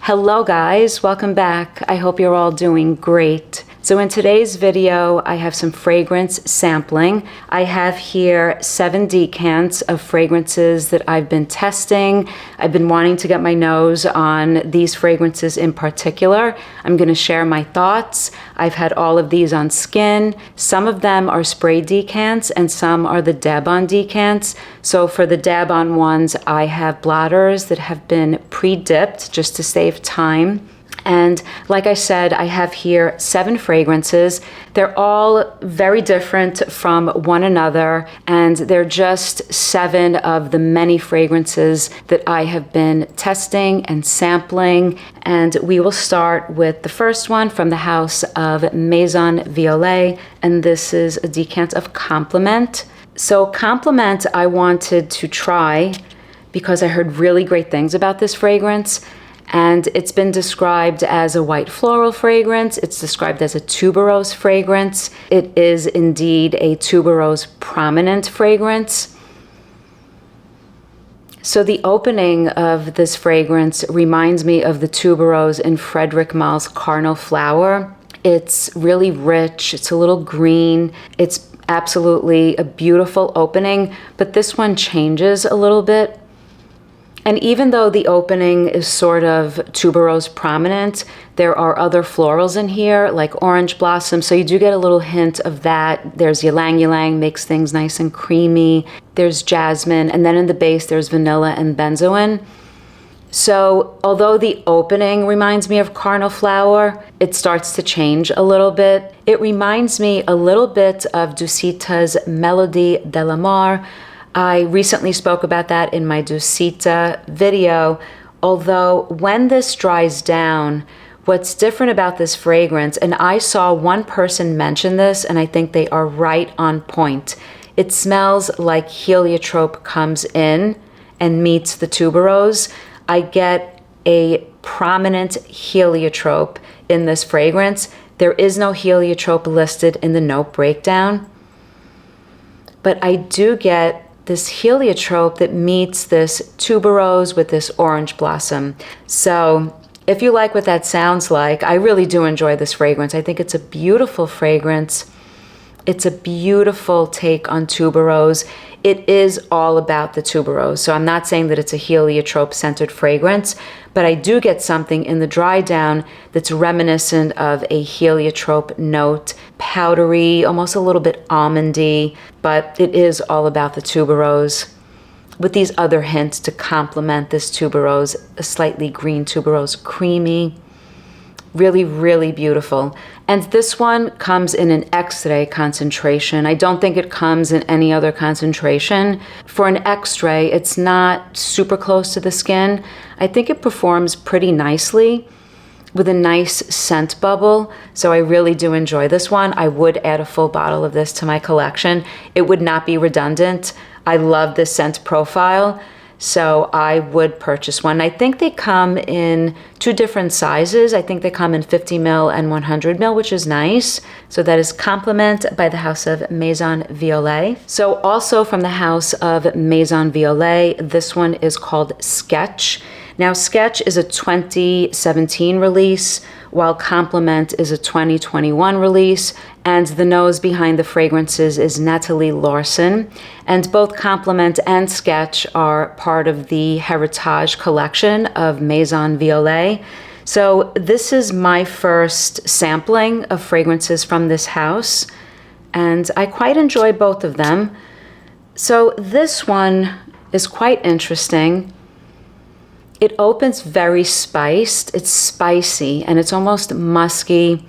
Hello guys, welcome back. I hope you're all doing great. So in today's video, I have some fragrance sampling. I have here 7 decants of fragrances that I've been testing. I've been wanting to get my nose on these fragrances in particular. I'm gonna share my thoughts. I've had all of these on skin. Some of them are spray decants and some are the dab-on decants. So for the dab-on ones, I have blotters that have been pre-dipped just to save time. And like I said, I have here 7 fragrances. They're all very different from one another, and they're just 7 of the many fragrances that I have been testing and sampling. And we will start with the first one from the house of Maison Violet, and this is a decant of Compliment. So Compliment I wanted to try because I heard really great things about this fragrance. And it's been described as a white floral fragrance. It's described as a tuberose fragrance. It is indeed a tuberose prominent fragrance. So the opening of this fragrance reminds me of the tuberose in Frederic Malle's Carnal Flower. It's really rich, it's a little green, it's absolutely a beautiful opening, but this one changes a little bit. And even though the opening is sort of tuberose prominent, there are other florals in here, like orange blossom, so you do get a little hint of that. There's ylang ylang, makes things nice and creamy. There's jasmine, and then in the base there's vanilla and benzoin. So although the opening reminds me of Carnal Flower, it starts to change a little bit. It reminds me a little bit of Dusita's Melodie de la Mar. I recently spoke about that in my Dusita video, although when this dries down, what's different about this fragrance, and I saw one person mention this, and I think they are right on point. It smells like heliotrope comes in and meets the tuberose. I get a prominent heliotrope in this fragrance. There is no heliotrope listed in the note breakdown, but I do get this heliotrope that meets this tuberose with this orange blossom. So if you like what that sounds like, I really do enjoy this fragrance. I think it's a beautiful fragrance. It's a beautiful take on tuberose. It is all about the tuberose. So I'm not saying that it's a heliotrope scented fragrance, but I do get something in the dry down that's reminiscent of a heliotrope note, powdery, almost a little bit almondy, but it is all about the tuberose with these other hints to complement this tuberose, a slightly green tuberose, creamy, really, really beautiful. And this one comes in an X-ray concentration. I don't think it comes in any other concentration. For an X-ray, it's not super close to the skin. I think it performs pretty nicely with a nice scent bubble. So I really do enjoy this one. I would add a full bottle of this to my collection. It would not be redundant. I love this scent profile, so I would purchase one. I think they come in 2 different sizes. I think they come in 50 ml and 100 ml, which is nice. So that is Compliment by the house of Maison Violet. So also from the house of Maison Violet, this one is called Sketch. Now Sketch is a 2017 release, while Compliment is a 2021 release, and the nose behind the fragrances is Nathalie Larson. And both Compliment and Sketch are part of the Heritage collection of Maison Violet. So this is my first sampling of fragrances from this house, and I quite enjoy both of them. So this one is quite interesting. It opens very spiced. It's spicy and it's almost musky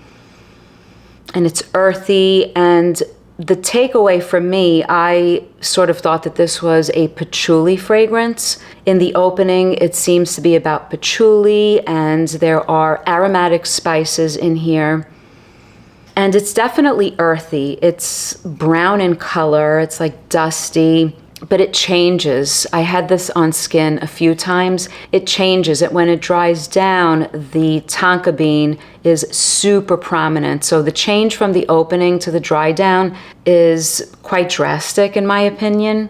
and it's earthy. And the takeaway for me, I sort of thought that this was a patchouli fragrance. In the opening, it seems to be about patchouli, and there are aromatic spices in here. And it's definitely earthy. It's brown in color. It's like dusty. But it changes. I had this on skin a few times. It changes. When it dries down, the tonka bean is super prominent. So the change from the opening to the dry down is quite drastic in my opinion.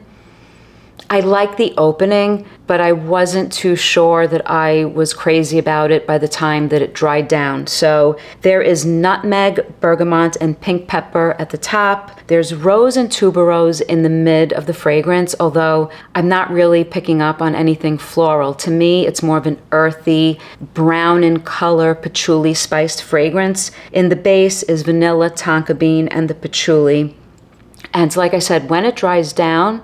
I like the opening, but I wasn't too sure that I was crazy about it by the time that it dried down. So there is nutmeg, bergamot, and pink pepper at the top. There's rose and tuberose in the mid of the fragrance, although I'm not really picking up on anything floral. To me, it's more of an earthy, brown in color, patchouli spiced fragrance. In the base is vanilla, tonka bean, and the patchouli. And like I said, when it dries down,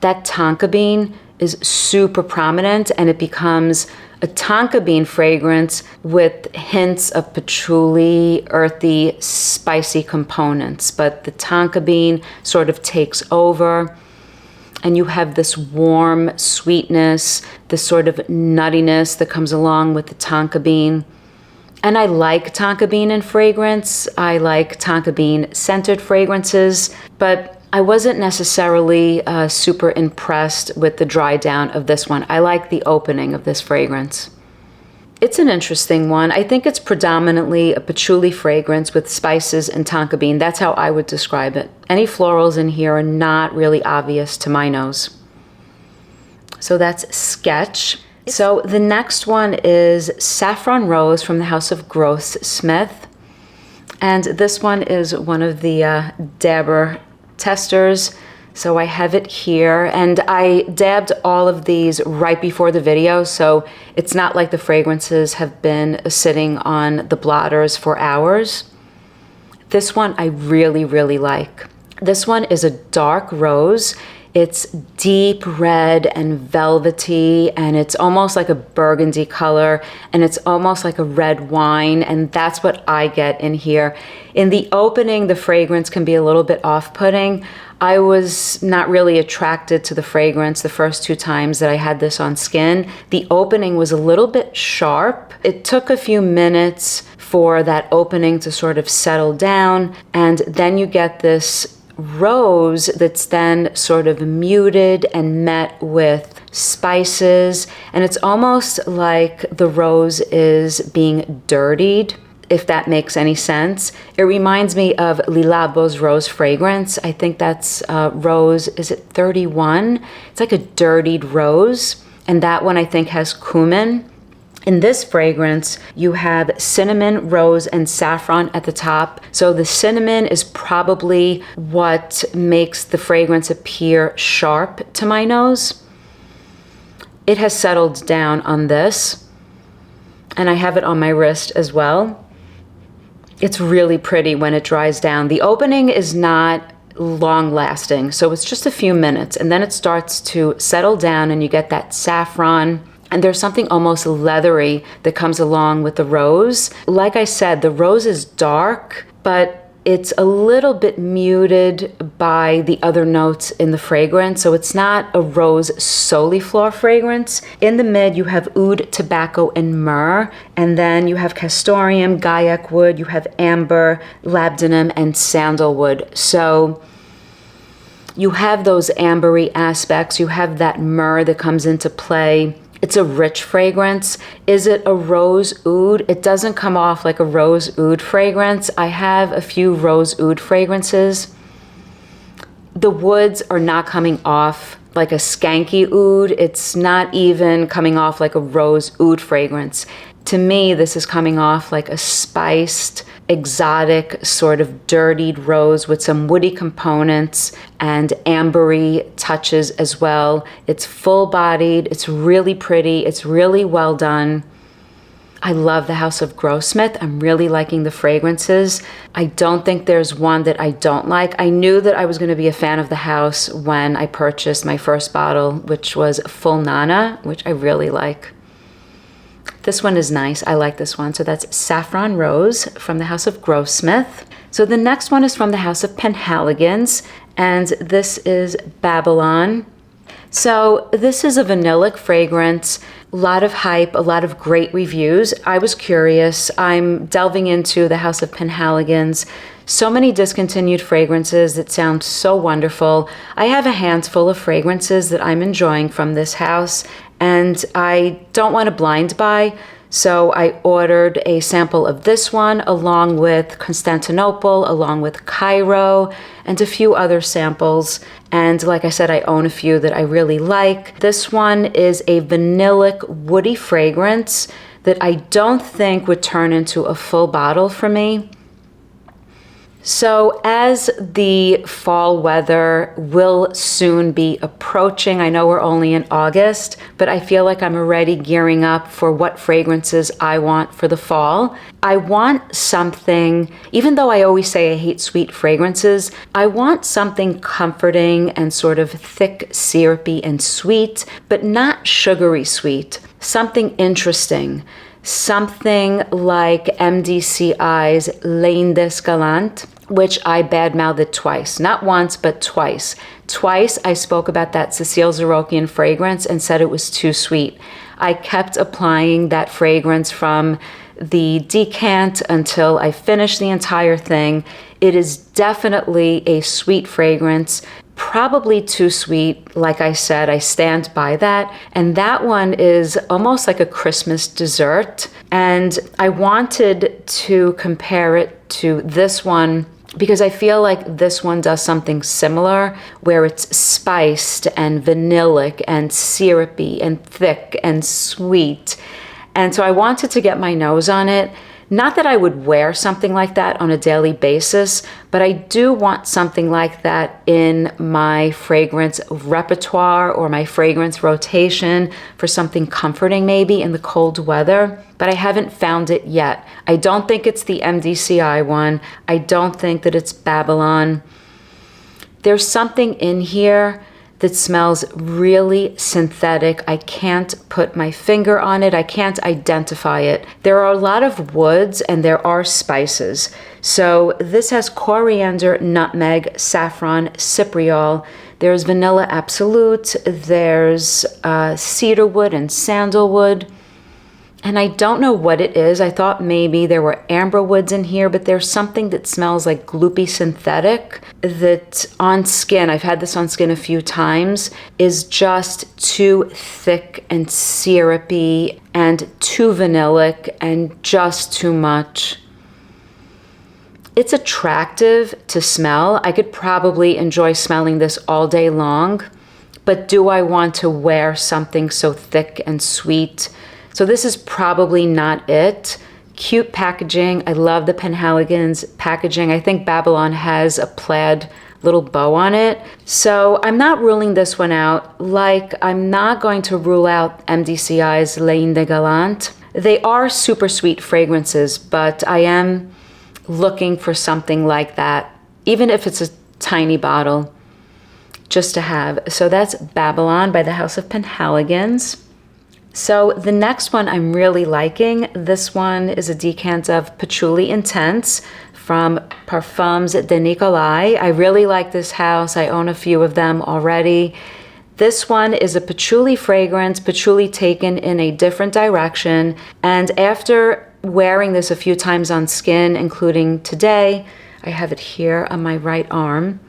that tonka bean is super prominent, and it becomes a tonka bean fragrance with hints of patchouli, earthy, spicy components. But the tonka bean sort of takes over, and you have this warm sweetness, this sort of nuttiness that comes along with the tonka bean. And I like tonka bean in fragrance. I like tonka bean scented fragrances, but I wasn't necessarily super impressed with the dry down of this one. I like the opening of this fragrance. It's an interesting one. I think it's predominantly a patchouli fragrance with spices and tonka bean. That's how I would describe it. Any florals in here are not really obvious to my nose. So that's Sketch. So the next one is Saffron Rose from the house of Grossmith. And this one is one of the dabber testers. So I have it here, and I dabbed all of these right before the video, so it's not like the fragrances have been sitting on the blotters for hours. This one I really, really like. This one is a dark rose. It's deep red and velvety, and it's almost like a burgundy color, and it's almost like a red wine, and that's what I get in here. In the opening, the fragrance can be a little bit off-putting. I was not really attracted to the fragrance the first 2 times that I had this on skin. The opening was a little bit sharp. It took a few minutes for that opening to sort of settle down, and then you get this rose that's then sort of muted and met with spices, and it's almost like the rose is being dirtied, if that makes any sense. It reminds me of Labo's rose fragrance. I think that's rose, is it 31? It's like a dirtied rose, and that one I think has cumin. In this fragrance, you have cinnamon, rose, and saffron at the top. So the cinnamon is probably what makes the fragrance appear sharp to my nose. It has settled down on this, and I have it on my wrist as well. It's really pretty when it dries down. The opening is not long lasting, so it's just a few minutes, and then it starts to settle down, and you get that saffron. And there's something almost leathery that comes along with the rose. Like I said, the rose is dark, but it's a little bit muted by the other notes in the fragrance. So it's not a rose solely floor fragrance. In the mid, you have oud, tobacco, and myrrh. And then you have castoreum, gaiac wood, you have amber, labdanum, and sandalwood. So you have those ambery aspects. You have that myrrh that comes into play. It's a rich fragrance. Is it a rose oud? It doesn't come off like a rose oud fragrance. I have a few rose oud fragrances. The woods are not coming off like a skanky oud. It's not even coming off like a rose oud fragrance. To me, this is coming off like a spiced, exotic, sort of dirtied rose with some woody components and ambery touches as well. It's full-bodied, it's really pretty, it's really well done. I love the house of Grossmith. I'm really liking the fragrances. I don't think there's one that I don't like. I knew that I was going to be a fan of the house when I purchased my first bottle, which was Full Nana, which I really like. This one is nice. I like this one. So that's Saffron Rose from the house of Grossmith. So the next one is from the house of Penhaligons, and this is Babylon. So this is a vanillic fragrance. A lot of hype, a lot of great reviews. I was curious. I'm delving into the house of Penhaligons. So many discontinued fragrances that sound so wonderful. I have a handful of fragrances that I'm enjoying from this house, and I don't want to blind buy. So I ordered a sample of this one along with Constantinople, along with Cairo, and a few other samples. And like I said, I own a few that I really like. This one is a vanillic woody fragrance that I don't think would turn into a full bottle for me. So as the fall weather will soon be approaching, I know we're only in August, but I feel like I'm already gearing up for what fragrances I want for the fall. I want something, even though I always say I hate sweet fragrances, I want something comforting and sort of thick, syrupy and sweet, but not sugary sweet. Something interesting. Something like MDCI's L'Indes Galant, which I badmouthed twice. Not once, but twice. Twice I spoke about that Cécile Zarokian fragrance and said it was too sweet. I kept applying that fragrance from the decant until I finished the entire thing. It is definitely a sweet fragrance. Probably too sweet. Like I said, I stand by that. And that one is almost like a Christmas dessert. And I wanted to compare it to this one because I feel like this one does something similar where it's spiced and vanillic and syrupy and thick and sweet. And so I wanted to get my nose on it. Not that I would wear something like that on a daily basis, but I do want something like that in my fragrance repertoire or my fragrance rotation for something comforting maybe in the cold weather, but I haven't found it yet. I don't think it's the MDCI one. I don't think that it's Babylon. There's something in here that smells really synthetic. I can't put my finger on it. I can't identify it. There are a lot of woods and there are spices. So this has coriander, nutmeg, saffron, cypriol. There's vanilla absolute. There's cedarwood and sandalwood. And I don't know what it is. I thought maybe there were amber woods in here, but there's something that smells like gloopy synthetic that on skin, I've had this on skin a few times, is just too thick and syrupy and too vanillic and just too much. It's attractive to smell. I could probably enjoy smelling this all day long, but do I want to wear something so thick and sweet? So this is probably not it. Cute packaging. I love the Penhaligon's packaging. I think Babylon has a plaid little bow on it. So I'm not ruling this one out. Like I'm not going to rule out MDCI's L'Indes Galant. They are super sweet fragrances, but I am looking for something like that, even if it's a tiny bottle, just to have. So that's Babylon by the House of Penhaligon's. So the next one I'm really liking. This one is a decant of Puli Intense from Parfums de Nicolai. I really like this house. I own a few of them already. This one is a patchouli fragrance, patchouli taken in a different direction. And after wearing this a few times on skin, including today, I have it here on my right arm.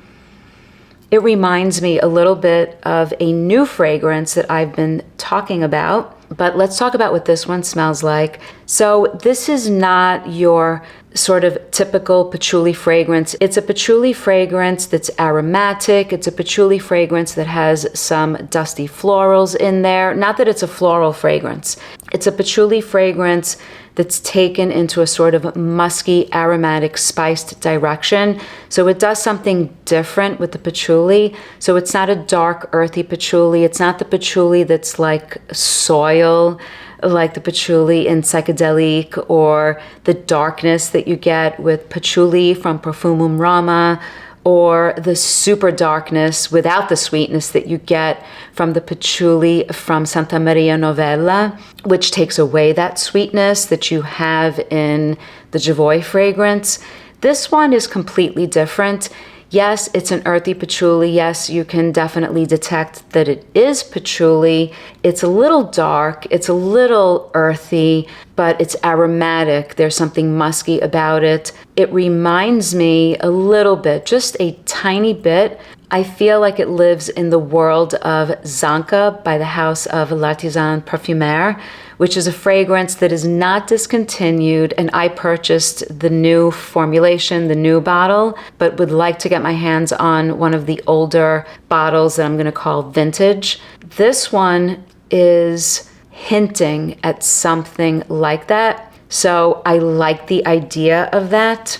It reminds me a little bit of a new fragrance that I've been talking about. But let's talk about what this one smells like. So this is not your sort of typical patchouli fragrance. It's a patchouli fragrance that's aromatic. It's a patchouli fragrance that has some dusty florals in there. Not that it's a floral fragrance. It's a patchouli fragrance that's taken into a sort of musky, aromatic, spiced direction. So it does something different with the patchouli. So it's not a dark, earthy patchouli. It's not the patchouli that's like soil, like the patchouli in Psychedelique, or the darkness that you get with patchouli from Parfumum Rama, or the super darkness without the sweetness that you get from the patchouli from Santa Maria Novella, which takes away that sweetness that you have in the Javoy fragrance. This one is completely different. Yes, it's an earthy patchouli. Yes, you can definitely detect that it is patchouli. It's a little dark, it's a little earthy, but it's aromatic. There's something musky about it. It reminds me a little bit, just a tiny bit, I feel like it lives in the world of Zanka by the house of L'Artisan Parfumeur, which is a fragrance that is not discontinued, and I purchased the new formulation, the new bottle, but would like to get my hands on one of the older bottles that I'm going to call vintage. This one is hinting at something like that, so I like the idea of that.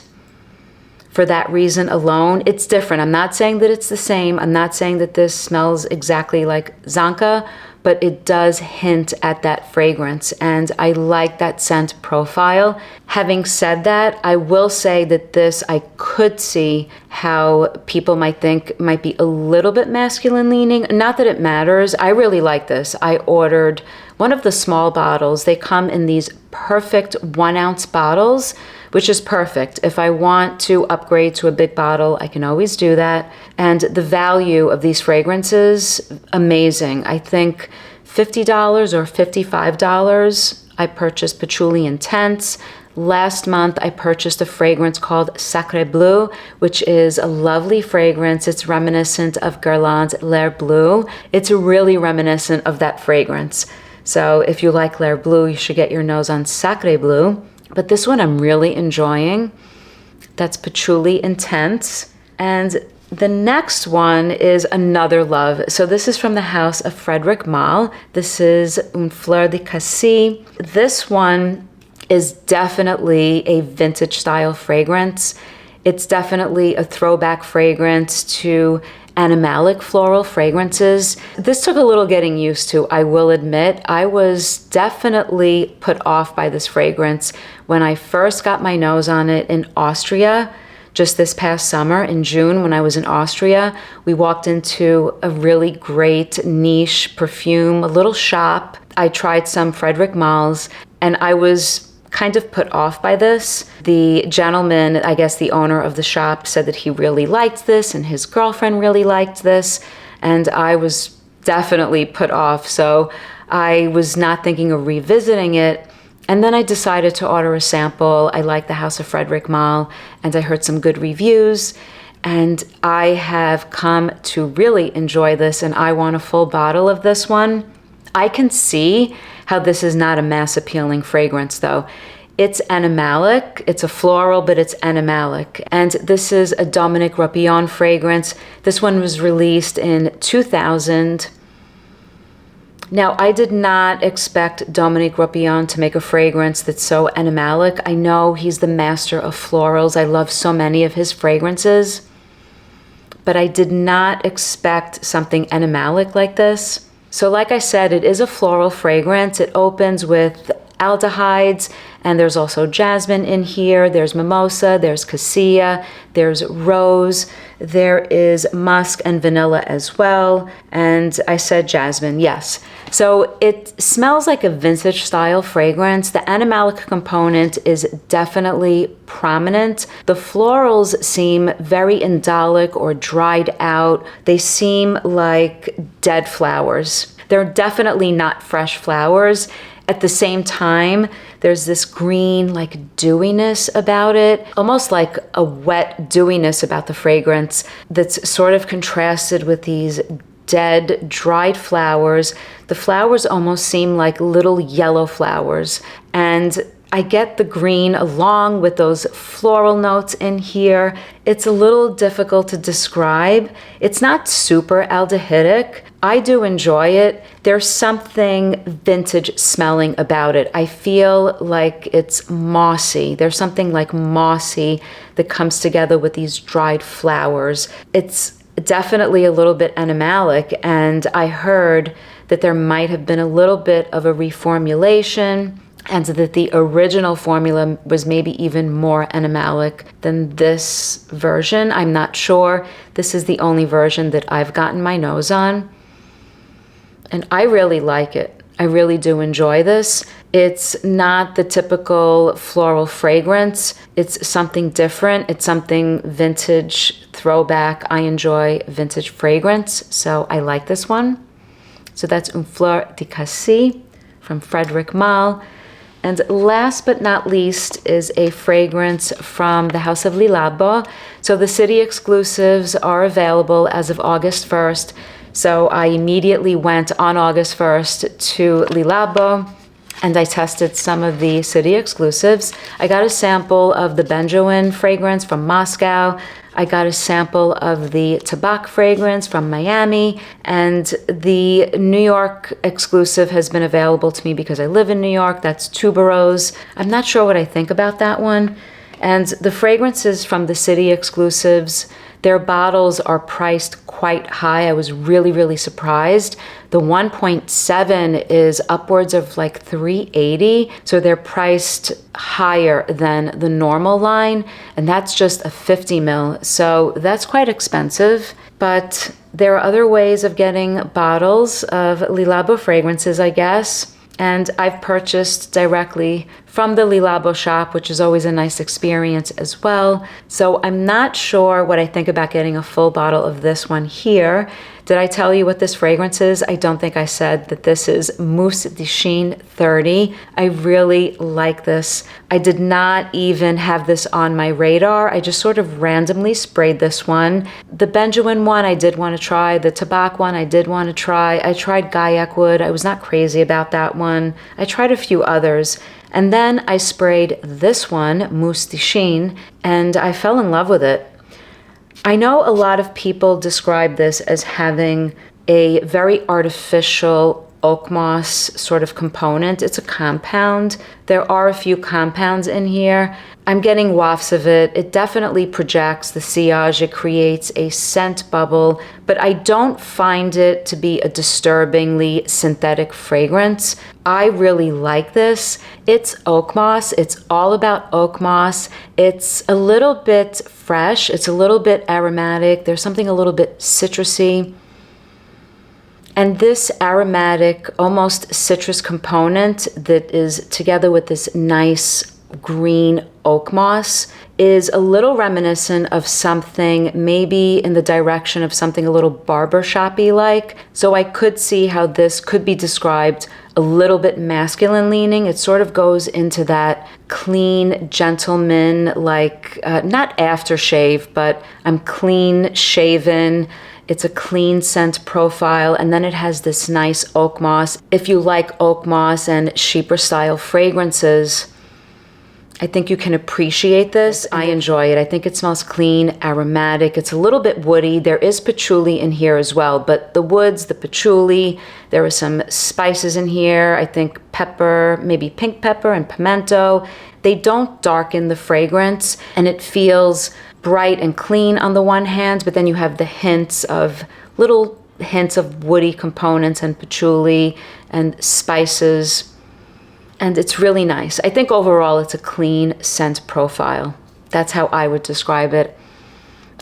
For that reason alone, it's different. I'm not saying that it's the same. I'm not saying that this smells exactly like Zanka, but it does hint at that fragrance, and I like that scent profile. Having said that, I will say that this, I could see how people might think might be a little bit masculine leaning. Not that it matters. I really like this. I ordered one of the small bottles. They come in these perfect 1 ounce bottles, which is perfect. If I want to upgrade to a big bottle, I can always do that. And the value of these fragrances, amazing. I think $50 or $55. I purchased Patchouli Intense. Last month, I purchased a fragrance called Sacré Bleu, which is a lovely fragrance. It's reminiscent of Guerlain's L'Air Bleu. It's really reminiscent of that fragrance. So if you like L'Air Bleu, you should get your nose on Sacré Bleu. But this one I'm really enjoying. That's Patchouli Intense. And the next one is another love. So this is from the house of Frederic Malle. This is Une Fleur de Cassie. This one is definitely a vintage style fragrance. It's definitely a throwback fragrance to animalic floral fragrances. This took a little getting used to, I will admit. I was definitely put off by this fragrance when I first got my nose on it in Austria, just this past summer in June when I was in Austria. We walked into a really great niche perfume, a little shop. I tried some Frederic Malle's, and I was kind of put off by this. The gentleman, I guess the owner of the shop, said that he really liked this and his girlfriend really liked this, and I was definitely put off. So I was not thinking of revisiting it. And then I decided to order a sample. I like the house of Frederic Malle, and I heard some good reviews, and I have come to really enjoy this, and I want a full bottle of this one. I can see how this is not a mass appealing fragrance though. It's animalic, it's a floral, but it's animalic. And this is a Dominique Ropillon fragrance. This one was released in 2000. Now, I did not expect Dominique Ropillon to make a fragrance that's so animalic. I know he's the master of florals. I love so many of his fragrances, but I did not expect something animalic like this. So like I said, it is a floral fragrance. It opens with aldehydes, and there's also jasmine in here. There's mimosa, there's cassia, there's rose, there is musk and vanilla as well. And I said jasmine, yes. So it smells like a vintage style fragrance. The animalic component is definitely prominent. The florals seem very indolic or dried out. They seem like dead flowers. They're definitely not fresh flowers. At the same time, there's this green, like dewiness about it, almost like a wet dewiness about the fragrance that's sort of contrasted with these dead, dried flowers. The flowers almost seem like little yellow flowers. And I get the green along with those floral notes in here. It's a little difficult to describe. It's not super aldehydic. I do enjoy it. There's something vintage smelling about it. I feel like it's mossy. There's something like mossy that comes together with these dried flowers. It's definitely a little bit animalic, and I heard that there might have been a little bit of a reformulation, and that the original formula was maybe even more animalic than this version. I'm not sure. This is the only version that I've gotten my nose on, and I really like it. I really do enjoy this. It's not the typical floral fragrance. It's something different. It's something vintage, throwback. I enjoy vintage fragrance, so I like this one. So that's Une Fleur de Cassie from Frederic Malle. And last but not least is a fragrance from the House of Labo. So the city exclusives are available as of August 1st. So I immediately went on August 1st to Labo and I tested some of the city exclusives. I got a sample of the benjoin fragrance from Moscow. I got a sample of the Tabak fragrance from Miami, and the New York exclusive has been available to me because I live in New York. That's Tuberose. I'm not sure what I think about that one. And the fragrances from the city exclusives, their bottles are priced quite high. I was really, really surprised. The 1.7 is upwards of like $380. So they're priced higher than the normal line. And that's just a 50 ml. So that's quite expensive. But there are other ways of getting bottles of Labo fragrances, I guess. And I've purchased directly from the Labo shop, which is always a nice experience as well. So I'm not sure what I think about getting a full bottle of this one here. Did I tell you what this fragrance is? I don't think I said that this is Mousse de Chene 30. I really like this. I did not even have this on my radar. I just sort of randomly sprayed this one. The benjoin one I did want to try. The Tabak one I did want to try. I tried Gaiac Wood. I was not crazy about that one. I tried a few others. And then I sprayed this one, Mousse de Chene, and I fell in love with it. I know a lot of people describe this as having a very artificial oak moss sort of component. It's a compound. There are a few compounds in here. I'm getting wafts of it. It definitely projects the sillage. It creates a scent bubble, but I don't find it to be a disturbingly synthetic fragrance. I really like this. It's oak moss. It's all about oak moss. It's a little bit fresh. It's a little bit aromatic. There's something a little bit citrusy. And this aromatic, almost citrus component that is together with this nice green oak moss is a little reminiscent of something maybe in the direction of something a little barbershop-y like. So I could see how this could be described a little bit masculine leaning. It sort of goes into that clean gentleman, like not aftershave, but I'm clean shaven. It's a clean scent profile, and then it has this nice oak moss. If you like oak moss and chypre style fragrances, I think you can appreciate this. I enjoy it. I think it smells clean, aromatic. It's a little bit woody. There is patchouli in here as well, but the woods, the patchouli, there are some spices in here. I think pepper, maybe pink pepper and pimento. They don't darken the fragrance, and it feels bright and clean on the one hand, but then you have the little hints of woody components and patchouli and spices. And it's really nice. I think overall it's a clean scent profile. That's how I would describe it.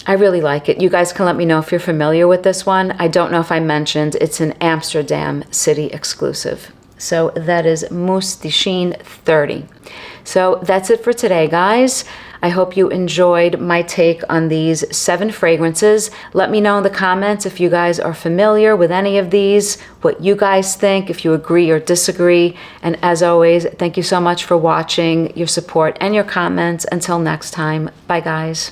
I really like it. You guys can let me know if you're familiar with this one. I don't know if I mentioned it's an Amsterdam city exclusive. So that is Mousse de Chene 30. So that's it for today, guys. I hope you enjoyed my take on these 7 fragrances. Let me know in the comments if you guys are familiar with any of these, what you guys think, if you agree or disagree. And as always, thank you so much for watching, your support, and your comments. Until next time, bye guys.